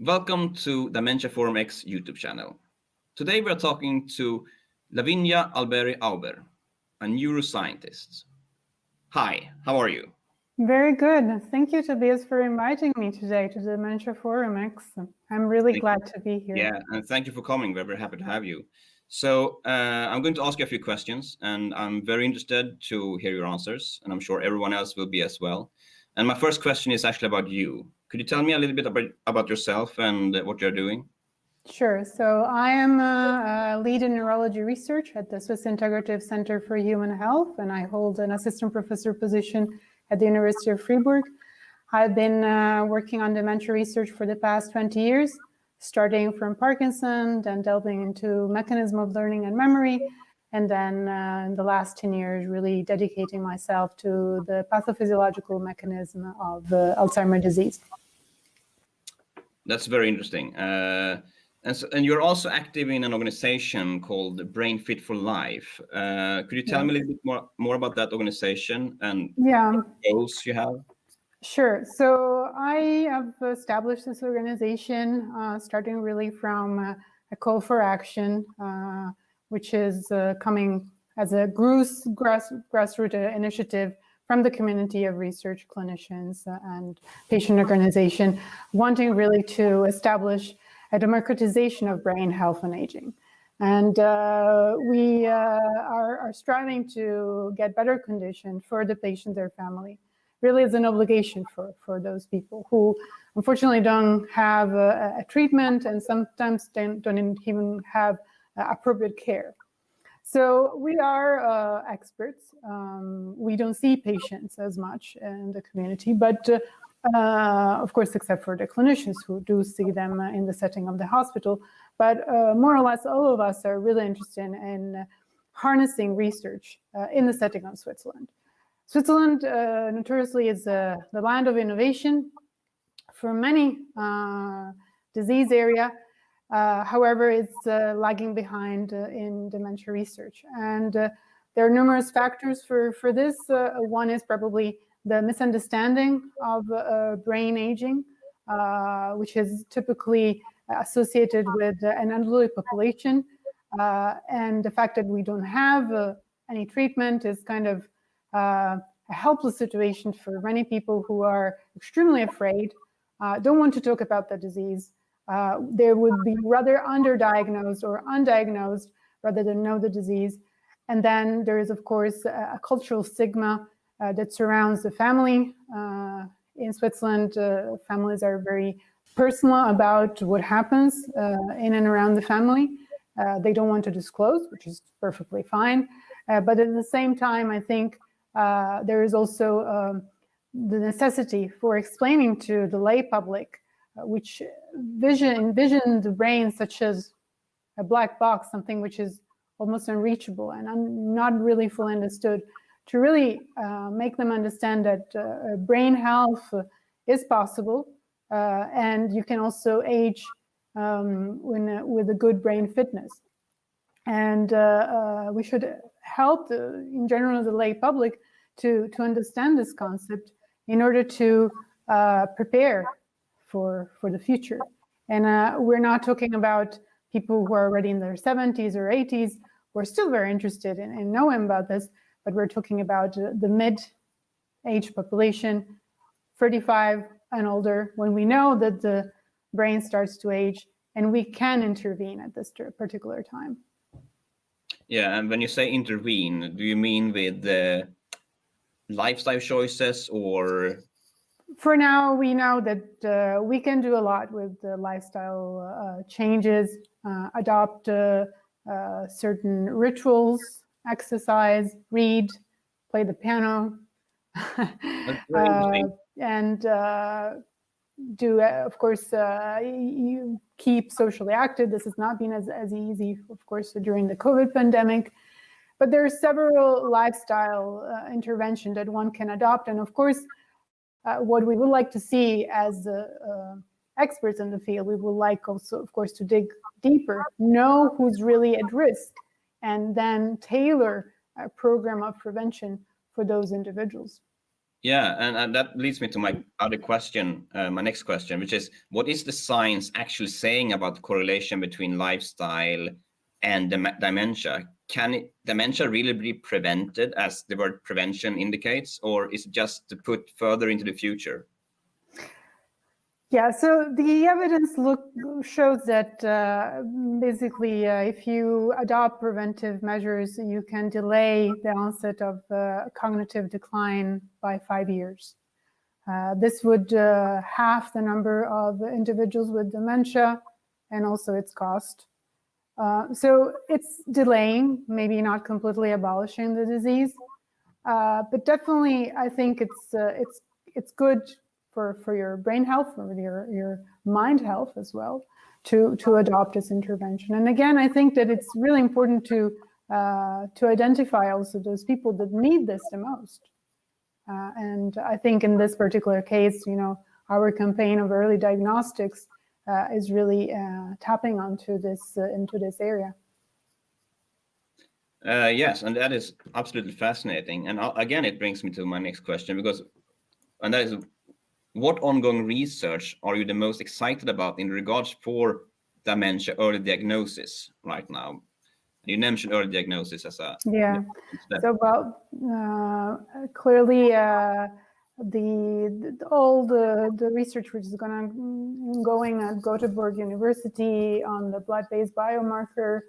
Welcome to Dementia Forum X YouTube channel. Today we're talking to Lavinia Alberi Auber, a neuroscientist. Hi, how are you? Very good. Thank you, Tobias, for inviting me today to the Dementia Forum X. I'm really glad to be here. Yeah, and thank you for coming. We're very happy to have you. So I'm going to ask you a few questions, and I'm very interested to hear your answers, and I'm sure everyone else will be as well. And my first question is actually about you. Could you tell me a little bit about yourself and what you're doing? Sure. So I am a lead in neurology research at the Swiss Integrative Center for Human Health, and I hold an assistant professor position at the University of Freiburg. I've been working on dementia research for the past 20 years, starting from Parkinson, then delving into mechanism of learning and memory, and then in the last 10 years, really dedicating myself to the pathophysiological mechanism of Alzheimer's disease. That's very interesting. And you're also active in an organization called Brain Fit for Life. Could you tell me a little bit more about that organization and what goals you have? Sure. So I have established this organization starting really from a call for action, which is coming as a grassroots initiative from the community of research clinicians and patient organization, wanting really to establish a democratization of brain health and aging. And we are striving to get better conditions for the patient, their family. Really is an obligation for those people who unfortunately don't have a treatment and sometimes don't even have appropriate care. So we are experts. We don't see patients as much in the community, but of course, except for the clinicians who do see them in the setting of the hospital. But more or less, all of us are really interested in harnessing research in the setting of Switzerland. Switzerland notoriously is the land of innovation for many disease area. However, it's lagging behind in dementia research. And there are numerous factors for this. One is probably the misunderstanding of brain aging, which is typically associated with an elderly population. And the fact that we don't have any treatment is kind of a helpless situation for many people who are extremely afraid, don't want to talk about the disease. They would be rather underdiagnosed or undiagnosed rather than know the disease. And then there is, of course, a cultural stigma that surrounds the family. In Switzerland, families are very personal about what happens in and around the family. They don't want to disclose, which is perfectly fine. But at the same time, I think there is also the necessity for explaining to the lay public, which envision the brain such as a black box, something which is almost unreachable and not really fully understood, to really make them understand that brain health is possible, and you can also age with a good brain fitness. And we should help, in general, the lay public to understand this concept in order to prepare for the future. And we're not talking about people who are already in their 70s or 80s who are still very interested in knowing about this, but we're talking about the mid-age population, 35 and older, when we know that the brain starts to age and we can intervene at this particular time. Yeah, and when you say intervene, do you mean with the lifestyle choices or? For now, we know that we can do a lot with the lifestyle changes, adopt certain rituals, exercise, read, play the piano, and do, of course, you keep socially active. This has not been as easy, of course, during the COVID pandemic. But there are several lifestyle interventions that one can adopt. And of course, what we would like to see as experts in the field, we would like also, of course, to dig deeper, know who's really at risk, and then tailor a program of prevention for those individuals. Yeah, and that leads me to my other question, my next question, which is, what is the science actually saying about the correlation between lifestyle and dementia? Can dementia really be prevented, as the word prevention indicates, or is it just to put further into the future? Yeah, so the evidence shows that basically if you adopt preventive measures, you can delay the onset of cognitive decline by 5 years. This would halve the number of individuals with dementia and also its cost. So it's delaying, maybe not completely abolishing the disease, but definitely I think it's good for your brain health, for your mind health as well, to adopt this intervention. And again, I think that it's really important to identify also those people that need this the most. And I think in this particular case, our campaign of early diagnostics is really tapping onto this into this area. Yes, and that is absolutely fascinating. And again, it brings me to my next question, and that is, what ongoing research are you the most excited about in regards for dementia early diagnosis right now? You mentioned early diagnosis as a step. So clearly all the research which is going at Göteborg University on the blood-based biomarker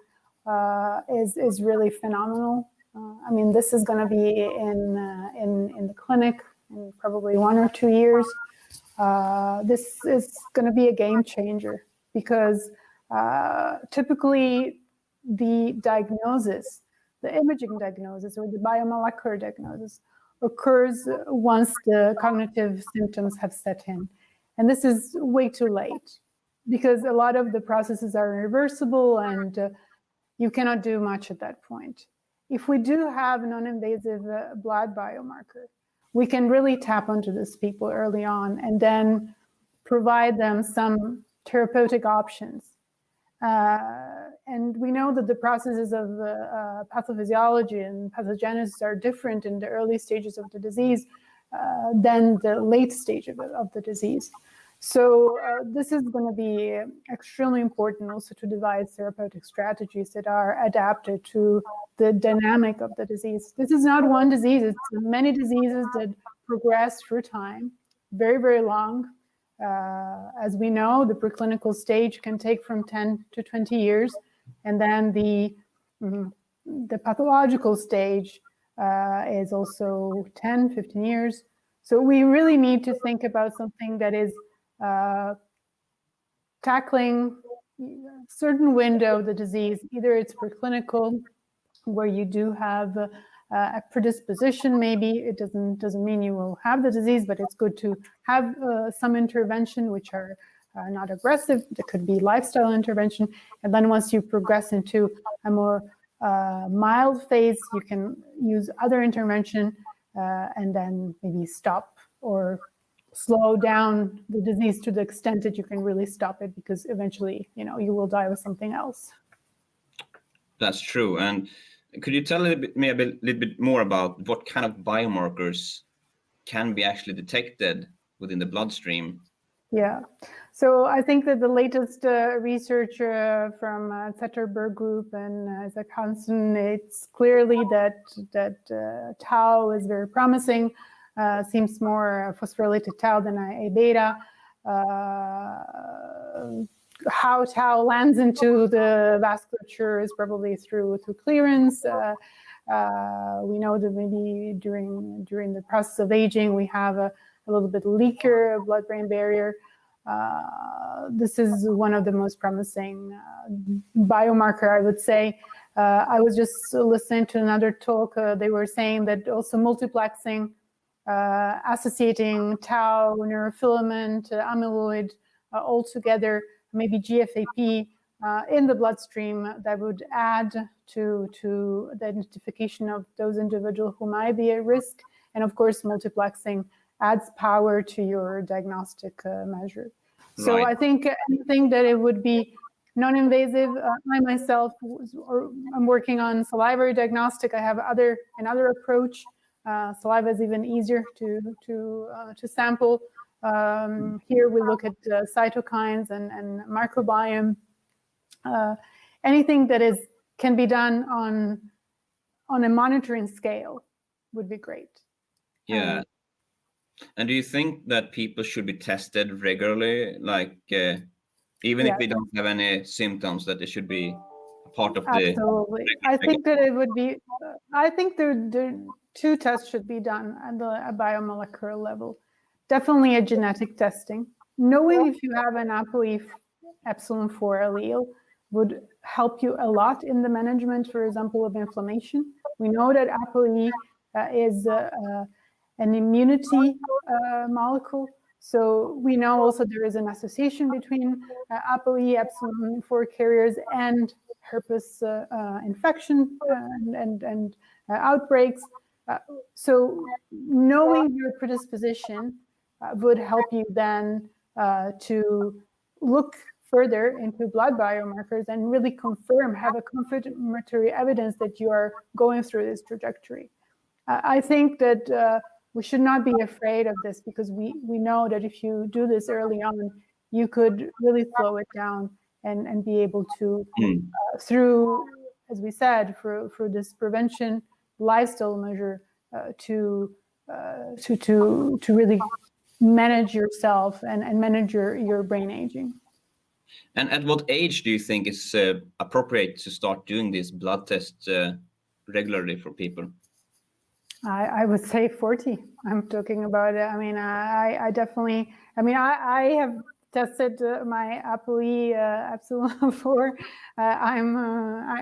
is really phenomenal. I mean, this is going to be in the clinic in probably 1 or 2 years. This is going to be a game changer because typically the diagnosis, the imaging diagnosis or the biomolecular diagnosis occurs once the cognitive symptoms have set in. And this is way too late because a lot of the processes are irreversible and you cannot do much at that point. If we do have non-invasive blood biomarker, we can really tap onto these people early on and then provide them some therapeutic options. And we know that the processes of pathophysiology and pathogenesis are different in the early stages of the disease than the late stage of the disease. So this is going to be extremely important also to devise therapeutic strategies that are adapted to the dynamic of the disease. This is not one disease, it's many diseases that progress through time, very, very long. As we know, the preclinical stage can take from 10 to 20 years, and then the pathological stage is also 10, 15 years. So we really need to think about something that is tackling a certain window of the disease. Either it's preclinical, where you do have a predisposition, maybe it doesn't mean you will have the disease, but it's good to have some intervention which are not aggressive. There could be lifestyle intervention, and then once you progress into a more mild phase, you can use other intervention and then maybe stop or slow down the disease to the extent that you can really stop it, because eventually, you will die with something else. That's true. And could you tell me a little bit more about what kind of biomarkers can be actually detected within the bloodstream? Yeah, so I think that the latest research from Zetterberg Group and Isaac Hansen, it's clearly that tau is very promising. Seems more phosphorylated tau than A beta. How tau lands into the vasculature is probably through clearance. We know that maybe during the process of aging, we have a little bit leaker blood-brain barrier. This is one of the most promising biomarker, I would say. I was just listening to another talk. They were saying that also multiplexing, associating tau, neurofilament, amyloid all together, maybe GFAP in the bloodstream, that would add to the identification of those individuals who might be at risk. And of course, multiplexing adds power to your diagnostic measure. So right. I think anything that it would be non-invasive, I myself, I'm working on salivary diagnostic. I have another approach Saliva is even easier to sample. Here we look at cytokines and microbiome. Anything that can be done on a monitoring scale would be great. Yeah. And do you think that people should be tested regularly, like even if they don't have any symptoms, that they should be a part of the? Absolutely. I think that it would be. I think the 2 tests should be done at the biomolecular level. Definitely a genetic testing. Knowing if you have an ApoE epsilon 4 allele would help you a lot in the management, for example, of inflammation. We know that ApoE is an immunity molecule. So we know also there is an association between ApoE epsilon 4 carriers and herpes infection and outbreaks. So knowing your predisposition would help you then to look further into blood biomarkers and really have a confirmatory evidence that you are going through this trajectory. I think that we should not be afraid of this, because we know that if you do this early on, you could really slow it down and be able to, through, as we said, through this prevention lifestyle measure, to really manage yourself and manage your brain aging. And at what age do you think is appropriate to start doing these blood tests regularly for people? I would say 40. I'm talking about it. I mean, I definitely. I mean, I have tested my ApoE epsilon 4. I'm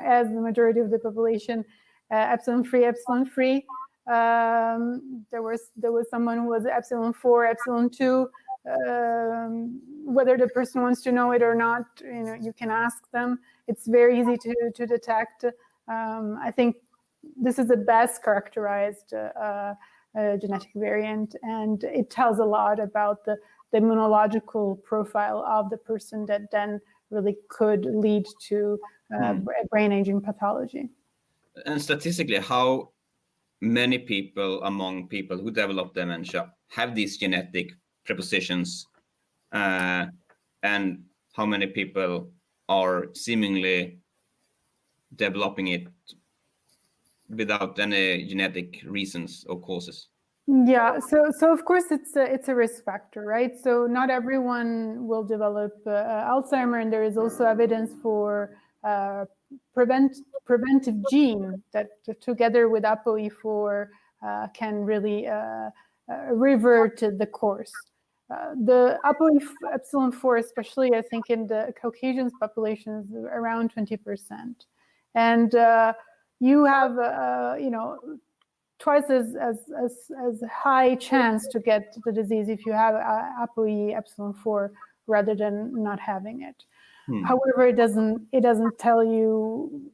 as the majority of the population, epsilon free. There was someone who was epsilon 4, epsilon 2. Whether the person wants to know it or not, you can ask them. It's very easy to detect. I think this is the best characterized genetic variant, and it tells a lot about the immunological profile of the person that then really could lead to brain aging pathology. And statistically, how many people among people who develop dementia have these genetic prepositions, and how many people are seemingly developing it without any genetic reasons or causes? Yeah, so of course it's a risk factor, right? So not everyone will develop Alzheimer, and there is also evidence for preventive gene that together with ApoE4 can really revert the course. The ApoE epsilon 4, especially I think in the Caucasian population, is around 20%, and you have twice as high chance to get the disease if you have ApoE epsilon 4 rather than not having it. However, it doesn't tell you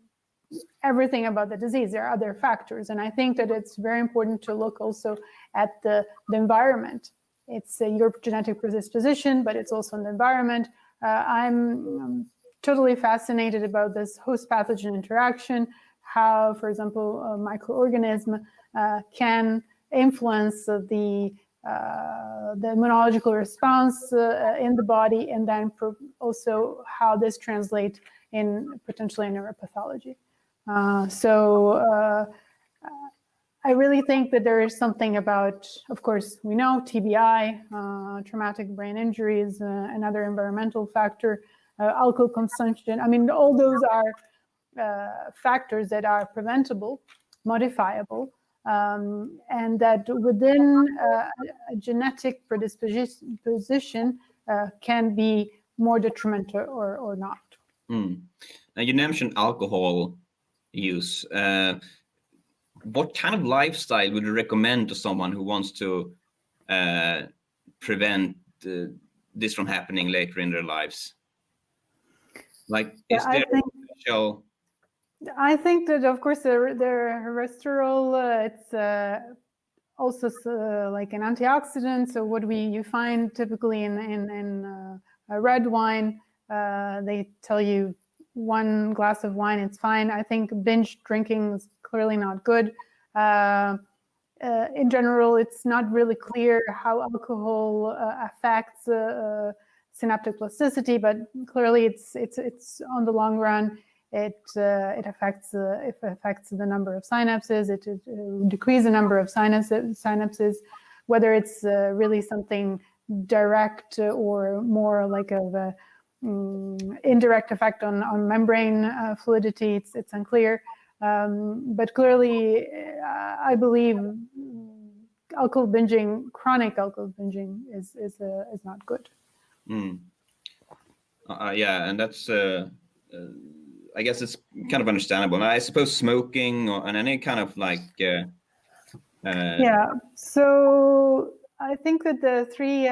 everything about the disease. There are other factors, and I think that it's very important to look also at the environment. It's your genetic predisposition, but it's also an environment. I'm totally fascinated about this host pathogen interaction, how, for example, a microorganism can influence the immunological response in the body, and then also how this translates in potentially neuropathology. I really think that there is something about, of course, we know TBI, traumatic brain injuries, another environmental factor, alcohol consumption. I mean, all those are factors that are preventable, modifiable, and that within a genetic predisposition can be more detrimental or not. Now you mentioned alcohol use. What kind of lifestyle would you recommend to someone who wants to prevent this from happening later in their lives? Like, is there a special? I think that, of course, the resveratrol, it's also like an antioxidant. So what you find typically in red wine, they tell you 1 glass of wine, it's fine. I think binge drinking is clearly not good. in general, it's not really clear how alcohol affects synaptic plasticity, but clearly it's on the long run, it affects the number of synapses. It decreases the number of synapses, whether it's really something direct or more like a indirect effect on membrane fluidity. It's unclear. But clearly, I believe alcohol binging, chronic alcohol binging, is not good. Yeah, and that's I guess it's kind of understandable. And I suppose smoking and any kind of like yeah. So I think that the three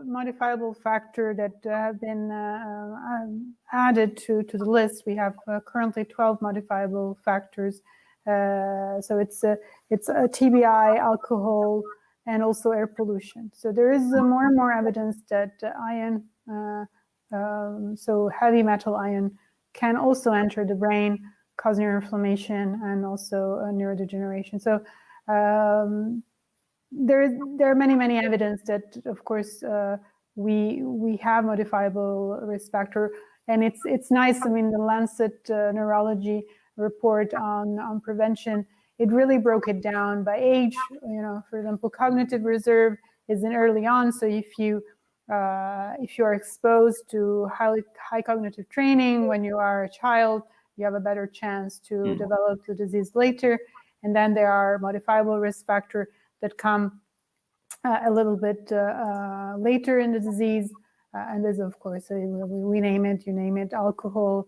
modifiable factor that have been added to the list, we have currently 12 modifiable factors. So it's TBI, alcohol, and also air pollution. So there is more and more evidence that iron, so heavy metal ion, can also enter the brain, cause neuroinflammation and also neurodegeneration. So there are many evidence that, of course, we have modifiable risk factor, and it's nice. I mean, the Lancet Neurology report on prevention, it really broke it down by age. You know, for example, cognitive reserve is in early on. So if you are exposed to high cognitive training when you are a child, you have a better chance to develop the disease later. And then there are modifiable risk factor that come a little bit later in the disease. And there's, of course, we name it, you name it, alcohol,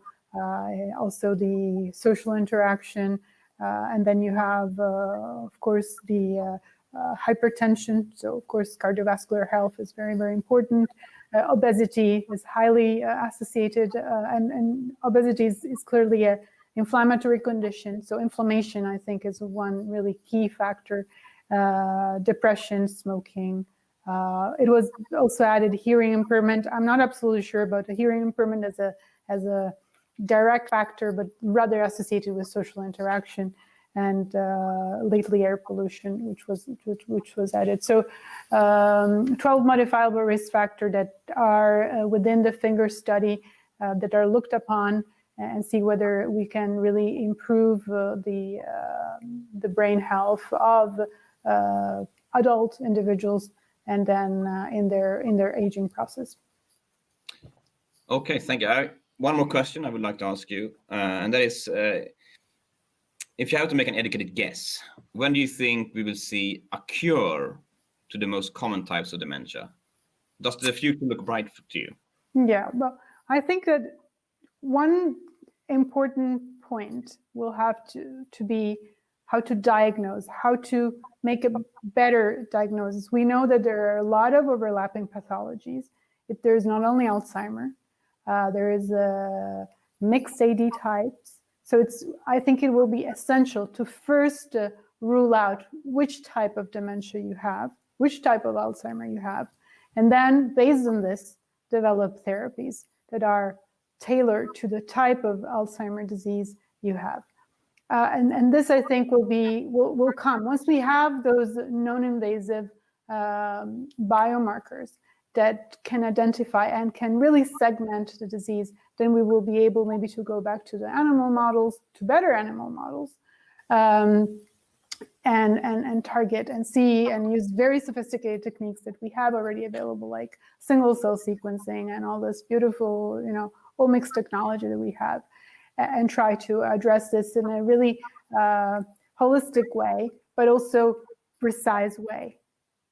also the social interaction. And then you have, of course, the hypertension. So, of course, cardiovascular health is very, very important. Obesity is highly associated, and obesity is clearly an inflammatory condition. So inflammation, I think, is one really key factor. Depression, smoking. It was also added hearing impairment. I'm not absolutely sure about the hearing impairment as a direct factor, but rather associated with social interaction, and lately air pollution, which was added. So 12 modifiable risk factors that are within the FINGER study that are looked upon, and see whether we can really improve the brain health of adult individuals, and then in their aging process. Okay, thank you. One more question I would like to ask you, and that is, if you have to make an educated guess, when do you think we will see a cure to the most common types of dementia? Does the future look bright to you? Yeah, well, I think that one important point will have to be how to diagnose, how to make a better diagnosis. We know that there are a lot of overlapping pathologies. There's not only Alzheimer, there is mixed AD types. So I think it will be essential to first rule out which type of dementia you have, which type of Alzheimer you have, and then based on this, develop therapies that are tailored to the type of Alzheimer disease you have. And this, I think, will come once we have those non-invasive biomarkers that can identify and can really segment the disease. Then we will be able maybe to go back to the animal models, to better animal models, and target and see and use very sophisticated techniques that we have already available, like single cell sequencing and all this beautiful, omics technology that we have, and try to address this in a really holistic way, but also precise way,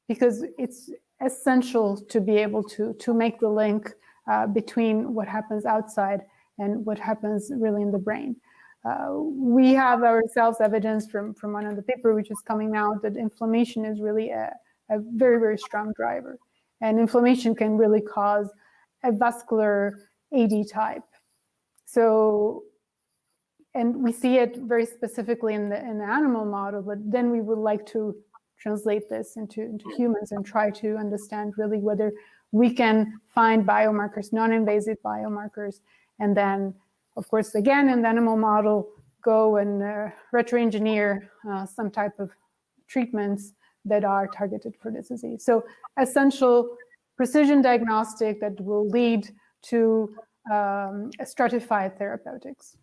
because it's essential to be able to make the link between what happens outside and what happens really in the brain. We have ourselves evidence from one of the paper which is coming out that inflammation is really a very, very strong driver. And inflammation can really cause a vascular AD type. So, and we see it very specifically in the animal model, but then we would like to translate this into humans and try to understand really whether we can find biomarkers, non-invasive biomarkers, and then, of course, again, in the animal model, go and retro-engineer some type of treatments that are targeted for this disease. So essential precision diagnostic that will lead to stratified therapeutics.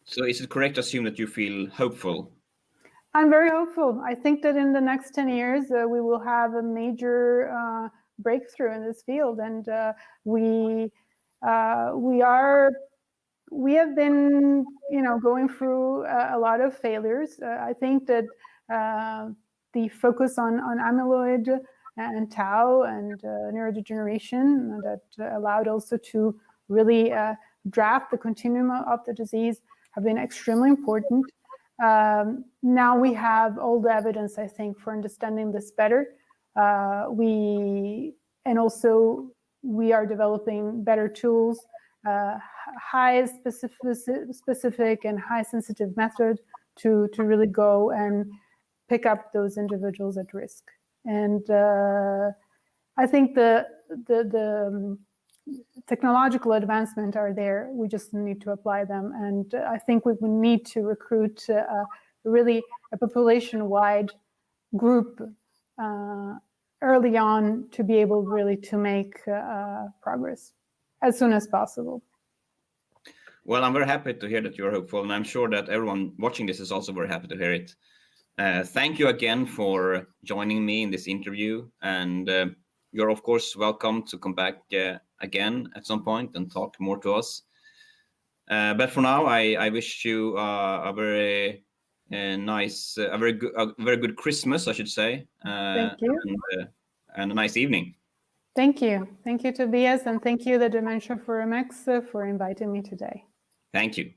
So is it correct to assume that you feel hopeful? I'm very hopeful. I think that in the next 10 years, we will have a major breakthrough in this field. And we have been, going through a lot of failures. I think that the focus on amyloid and tau and neurodegeneration that allowed also to really draft the continuum of the disease have been extremely important. Now we have all the evidence, I think, for understanding this better. We are developing better tools, high specific and high sensitive method to really go and pick up those individuals at risk. And I think the technological advancement are there. We just need to apply them. And I think we will need to recruit really a population-wide group early on to be able really to make progress as soon as possible. Well, I'm very happy to hear that you're hopeful, and I'm sure that everyone watching this is also very happy to hear it. Thank you again for joining me in this interview, and you're of course welcome to come back again at some point and talk more to us. But for now, I wish you a very nice, a very good Christmas, I should say. Thank you. And a nice evening. Thank you. Thank you, Tobias, and thank you, the Dementia Forum X, for inviting me today. Thank you.